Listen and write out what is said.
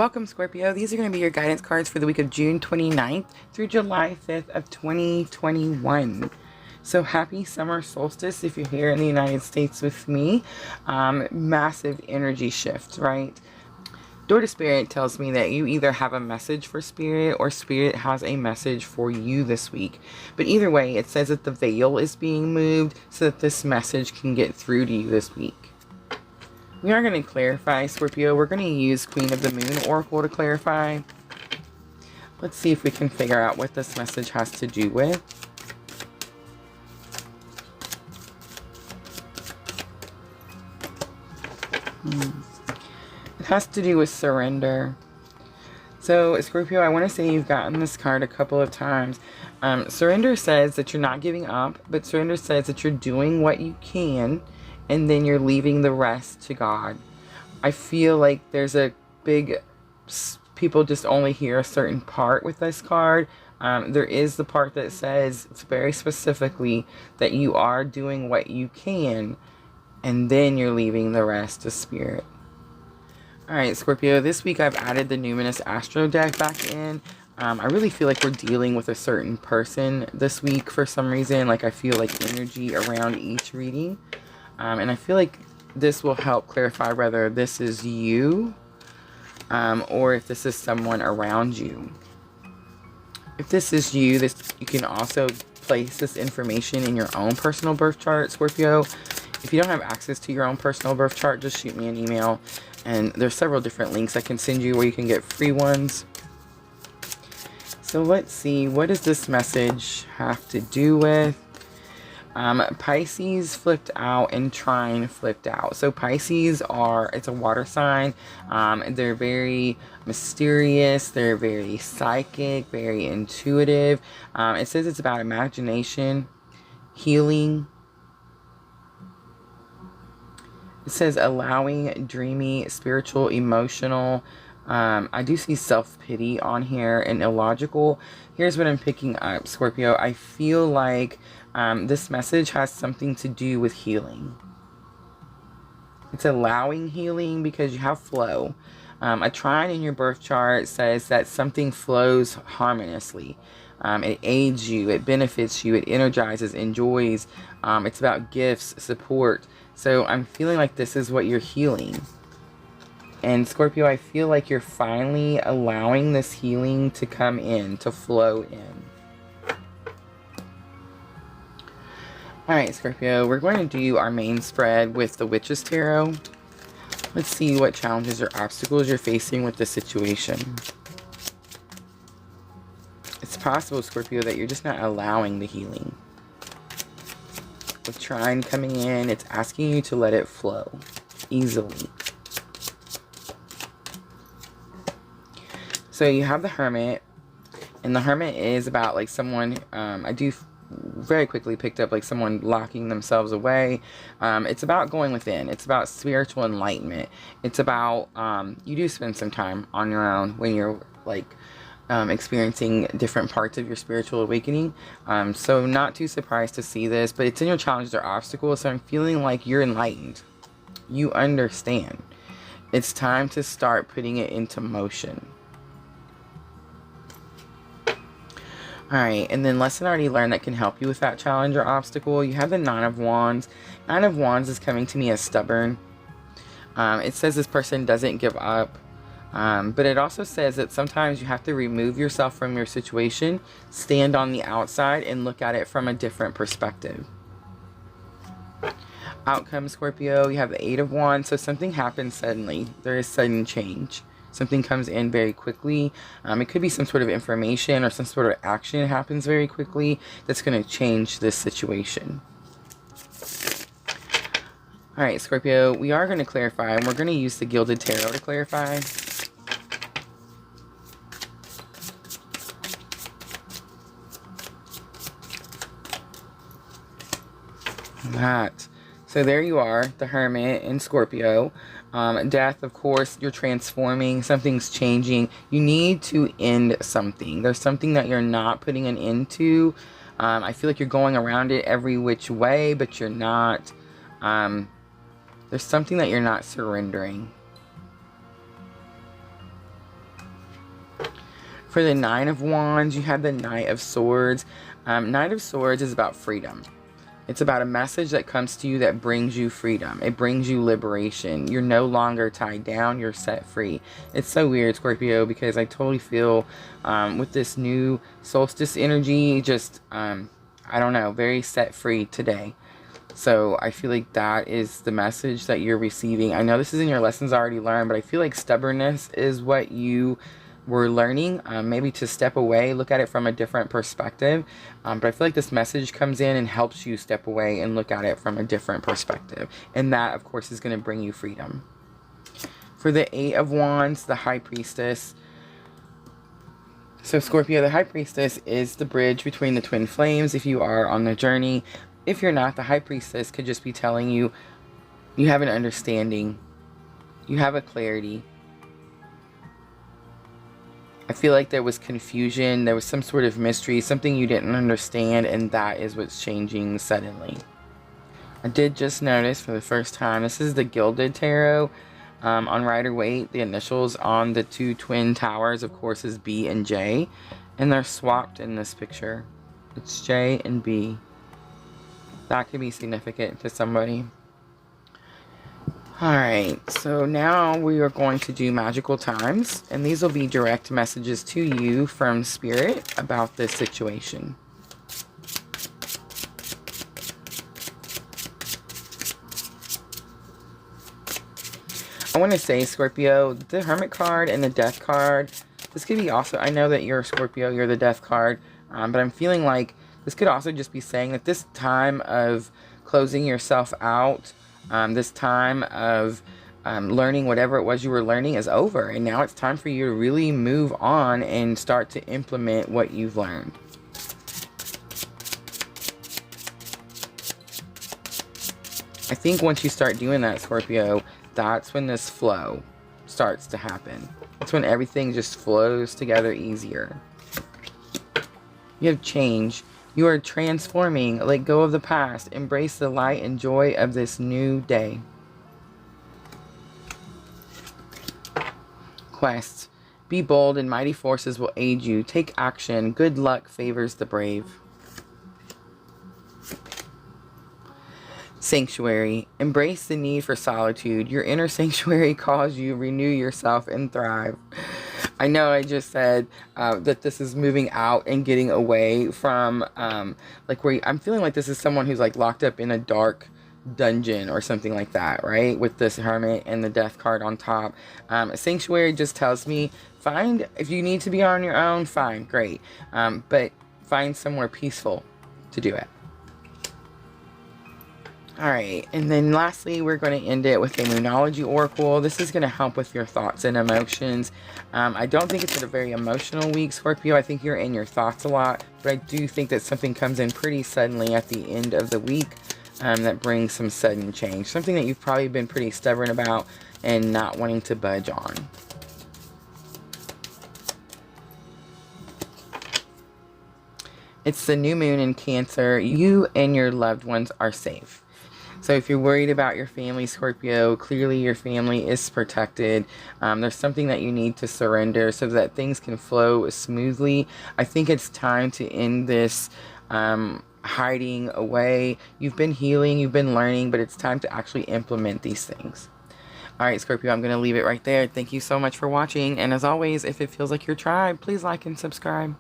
Welcome, Scorpio. These are going to be your guidance cards for the week of June 29th through July 5th of 2021. So happy summer solstice if you're here in the United States with me. Massive energy shift, right? Door to Spirit tells me that you either have a message for Spirit or Spirit has a message for you this week. But either way, it says that the veil is being moved so that this message can get through to you this week. We are going to clarify, Scorpio. We're going to use Queen of the Moon Oracle to clarify. Let's see if we can figure out what this message has to do with. It has to do with surrender. So, Scorpio, I want to say you've gotten this card a couple of times. Surrender says that you're not giving up, but surrender says that you're doing what you can, and then you're leaving the rest to God. I feel like there's a big, people just only hear a certain part with this card. There is the part that says very specifically that you are doing what you can, and then you're leaving the rest to Spirit. Alright, Scorpio, this week I've added the Numinous Astro deck back in. I really feel like we're dealing with a certain person this week for some reason. Like, I feel like energy around each reading. And I feel like this will help clarify whether this is you or if this is someone around you. If this is you, you can also place this information in your own personal birth chart, Scorpio. If you don't have access to your own personal birth chart, just shoot me an email. And there's several different links I can send you where you can get free ones. So let's see, what does this message have to do with? Pisces flipped out and Trine flipped out. So Pisces it's a water sign. They're very mysterious. They're very psychic, very intuitive. It says it's about imagination, healing. It says allowing, dreamy, spiritual, emotional. I do see self-pity on here and illogical. Here's what I'm picking up, Scorpio. I feel like this message has something to do with healing. It's allowing healing because you have flow. A trine in your birth chart says that something flows harmoniously. It aids you, it benefits you, it energizes, enjoys. It's about gifts, support. So I'm feeling like this is what you're healing. And Scorpio, I feel like you're finally allowing this healing to come in, to flow in. Alright, Scorpio, we're going to do our main spread with the Witch's Tarot. Let's see what challenges or obstacles you're facing with this situation. It's possible, Scorpio, that you're just not allowing the healing. With Trine coming in, it's asking you to let it flow easily. So you have the Hermit, and the Hermit is about like someone, I do very quickly picked up like someone locking themselves away. It's about going within. It's about spiritual enlightenment. It's about, you do spend some time on your own when you're like experiencing different parts of your spiritual awakening. So not too surprised to see this, but it's in your challenges or obstacles. So I'm feeling like you're enlightened. You understand. It's time to start putting it into motion. Alright, and then lesson already learned that can help you with that challenge or obstacle. You have the Nine of Wands. Nine of Wands is coming to me as stubborn. It says this person doesn't give up. But it also says that sometimes you have to remove yourself from your situation, stand on the outside, and look at it from a different perspective. Outcome, Scorpio, you have the Eight of Wands. So something happens suddenly. There is sudden change. Something comes in very quickly. It could be some sort of information or some sort of action happens very quickly that's going to change this situation. Alright, Scorpio, we are going to clarify, and we're going to use the Gilded Tarot to clarify. So there you are, the Hermit in Scorpio. Death, of course, you're transforming, something's changing. You need to end something. There's something that you're not putting an end to. I feel like you're going around it every which way, but you're not. There's something that you're not surrendering. For the Nine of Wands, you have the Knight of Swords. Knight of Swords is about freedom. It's about a message that comes to you that brings you freedom. It brings you liberation. You're no longer tied down. You're set free. It's so weird, Scorpio, because I totally feel with this new solstice energy, just, I don't know, very set free today. So I feel like that is the message that you're receiving. I know this is in your lessons already learned, but I feel like stubbornness is what you were learning, maybe to step away, look at it from a different perspective. But I feel like this message comes in and helps you step away and look at it from a different perspective. And that, of course, is going to bring you freedom. For the Eight of Wands, the High Priestess. So Scorpio, the High Priestess is the bridge between the twin flames if you are on the journey. If you're not, the High Priestess could just be telling you, you have an understanding. You have a clarity. I feel like there was confusion, there was some sort of mystery, something you didn't understand, and that is what's changing suddenly. I did just notice for the first time, this is the Gilded Tarot. On Rider-Waite, the initials on the two twin towers, of course, is B and J, and they're swapped in this picture. It's J and B. That could be significant to somebody. Alright, so now we are going to do magical times, and these will be direct messages to you from Spirit about this situation. I want to say, Scorpio, the Hermit card and the Death card, this could be also, I know that you're a Scorpio, you're the Death card, but I'm feeling like this could also just be saying that this time of closing yourself out, this time of learning whatever it was you were learning is over. And now it's time for you to really move on and start to implement what you've learned. I think once you start doing that, Scorpio, that's when this flow starts to happen. That's when everything just flows together easier. You have change. You are transforming. Let go of the past. Embrace the light and joy of this new day. Quest. Be bold and mighty forces will aid you. Take action. Good luck favors the brave. Sanctuary. Embrace the need for solitude. Your inner sanctuary calls you. Renew yourself and thrive. I know I just said that this is moving out and getting away from like where I'm feeling like this is someone who's like locked up in a dark dungeon or something like that, right? With this Hermit and the Death card on top. Sanctuary just tells me, find, if you need to be on your own, fine, great. But find somewhere peaceful to do it. Alright, and then lastly, we're going to end it with a Moonology Oracle. This is going to help with your thoughts and emotions. I don't think it's a very emotional week, Scorpio. I think you're in your thoughts a lot, but I do think that something comes in pretty suddenly at the end of the week that brings some sudden change. Something that you've probably been pretty stubborn about and not wanting to budge on. It's the new moon in Cancer. You and your loved ones are safe. So if you're worried about your family, Scorpio, clearly your family is protected. There's something that you need to surrender so that things can flow smoothly. I think it's time to end this hiding away. You've been healing, you've been learning, but it's time to actually implement these things. All right, Scorpio, I'm going to leave it right there. Thank you so much for watching. And as always, if it feels like your tribe, please like and subscribe.